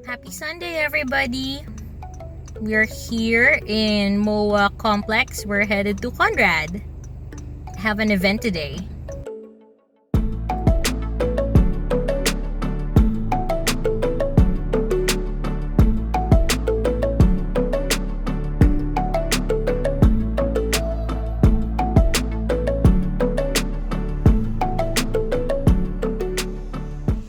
Happy Sunday, everybody! We're here in MOA Complex. We're headed to Conrad. Have an event today.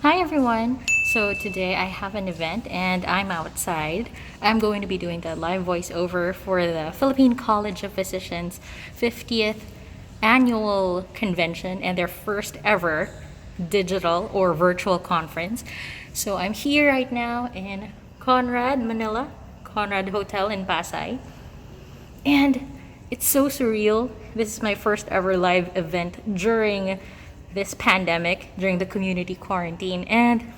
Hi everyone! So today I have an event and I'm outside. I'm going to be doing the live voiceover for the Philippine College of Physicians 50th annual convention and their first ever digital or virtual conference. So I'm here right now in Conrad, Manila, Conrad Hotel in Pasay. And it's so surreal. This is my first ever live event during this pandemic, during the community quarantine. And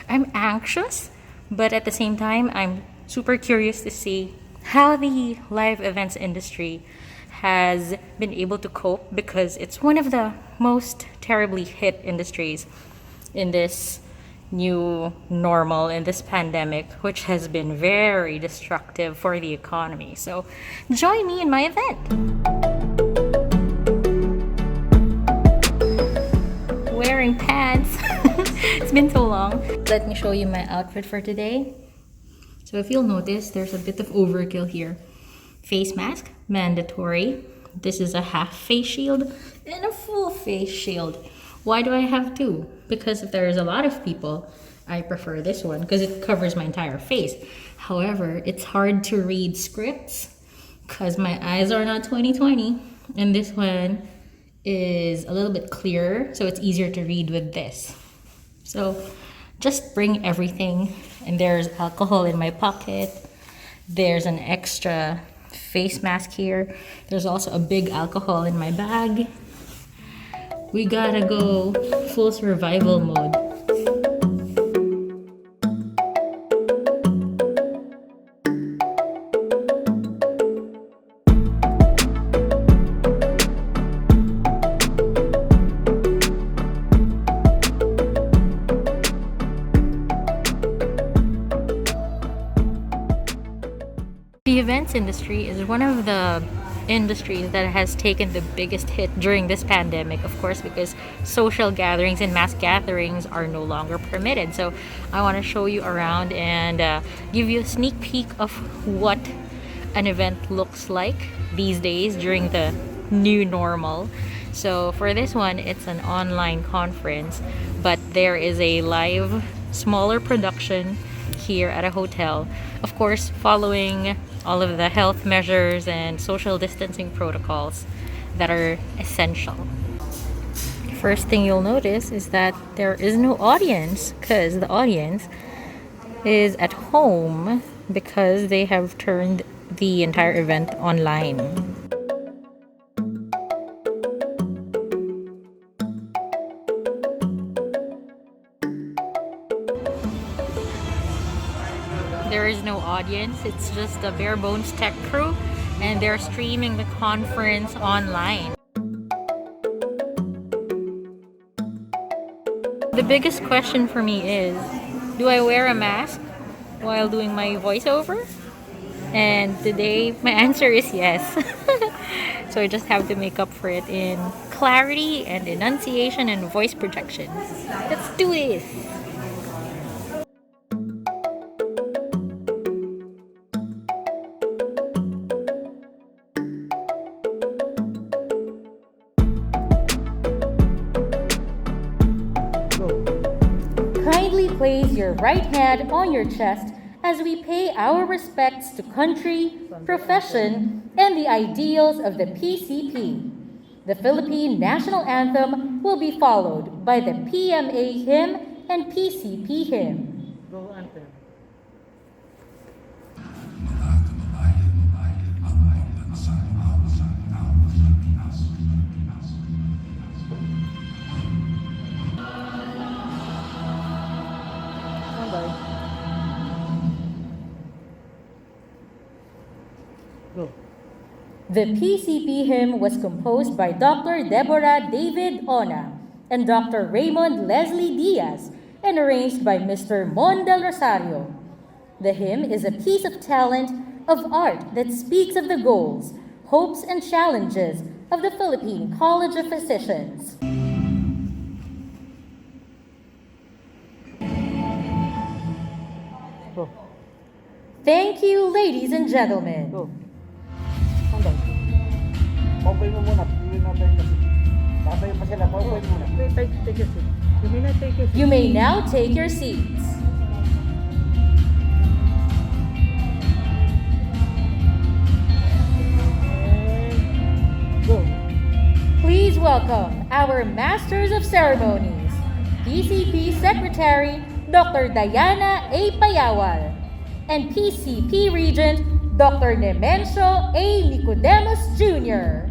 I'm anxious, but at the same time, I'm super curious to see how the live events industry has been able to cope because it's one of the most terribly hit industries in this new normal, in this pandemic, which has been very destructive for the economy. So join me in my event. Wearing pants. It's been so long. Let me show you my outfit for today. So if you'll notice, there's a bit of overkill here. Face mask, mandatory. This is a half face shield and a full face shield. Why do I have two? Because if there's a lot of people, I prefer this one because it covers my entire face. However, it's hard to read scripts because my eyes are not 20/20, and this one is a little bit clearer, so it's easier to read with this. So just bring everything, and there's alcohol in my pocket. There's an extra face mask here. There's also a big alcohol in my bag. We gotta go full survival mode. The events industry is one of the industries that has taken the biggest hit during this pandemic, of course, because social gatherings and mass gatherings are no longer permitted. So I want to show you around and give you a sneak peek of what an event looks like these days during the new normal. So for this one, it's an online conference, but there is a live, smaller production here at a hotel, of course following all of the health measures and social distancing protocols that are essential. First thing you'll notice is that there is no audience because the audience is at home because they have turned the entire event online. There is no audience, it's just a bare bones tech crew, and they're streaming the conference online. The biggest question for me is, do I wear a mask while doing my voiceover? And today my answer is yes. So I just have to make up for it in clarity and enunciation and voice projection. Let's do this! Kindly place your right hand on your chest as we pay our respects to country, profession, and the ideals of the PCP. The Philippine National Anthem will be followed by the PMA hymn and PCP hymn. The PCP hymn was composed by Dr. Deborah David Ona and Dr. Raymond Leslie Diaz and arranged by Mr. Mon del Rosario. The hymn is a piece of talent, of art that speaks of the goals, hopes, and challenges of the Philippine College of Physicians. Go. Thank you, ladies and gentlemen. Go. Hanggang. Paupoy mo muna. Hindi natin kasi. Tatayo pa sila. Paupoy mo muna. Wait, take your seat. You may not take your seat. You may now take your seats. Go. Please welcome our Masters of Ceremonies, PCP Secretary Dr. Diana A. Payawal, and PCP Regent Dr. Nemencio A. Nicodemus Jr.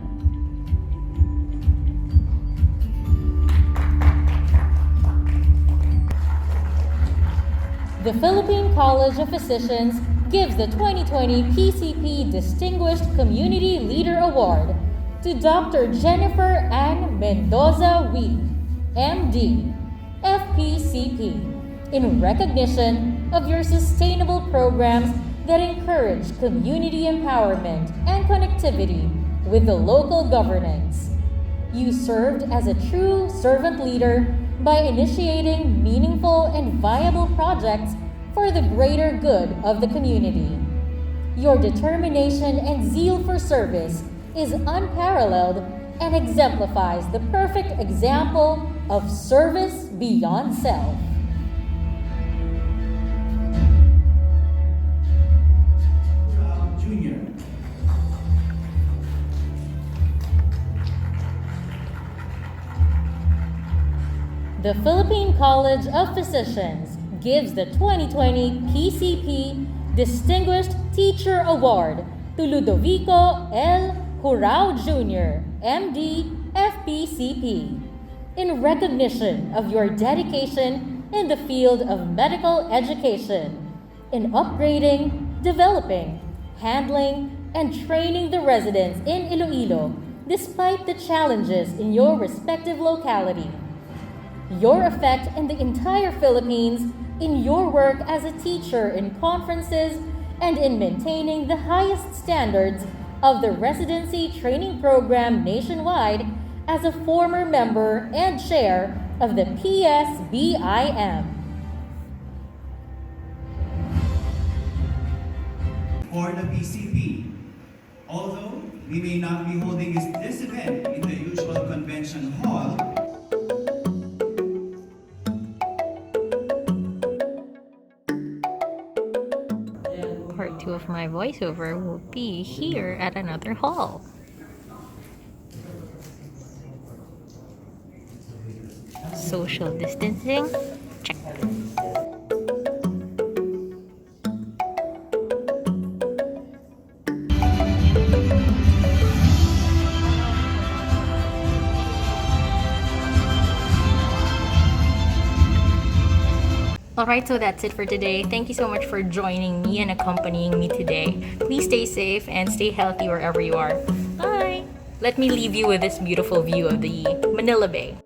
The Philippine College of Physicians gives the 2020 PCP Distinguished Community Leader Award to Dr. Jennifer Ann Mendoza Wee, MD, FPCP, in recognition of your sustainable programs that encourage community empowerment and connectivity with the local governance. You served as a true servant leader by initiating meaningful and viable projects for the greater good of the community. Your determination and zeal for service is unparalleled and exemplifies the perfect example of service beyond self. Junior. The Philippine College of Physicians gives the 2020 PCP Distinguished Teacher Award to Ludovico L. Jurao Jr., MD, FPCP, in recognition of your dedication in the field of medical education, in upgrading, developing, handling, and training the residents in Iloilo despite the challenges in your respective locality. Your effect in the entire Philippines in your work as a teacher in conferences and in maintaining the highest standards of the residency training program nationwide as a former member and chair of the PSBIM. For the PCP. Although we may not be holding this event in the usual convention hall, Part 2 of my voiceover will be here at another hall. Social distancing, check. Alright, so that's it for today. Thank you so much for joining me and accompanying me today. Please stay safe and stay healthy wherever you are. Bye! Let me leave you with this beautiful view of the Manila Bay.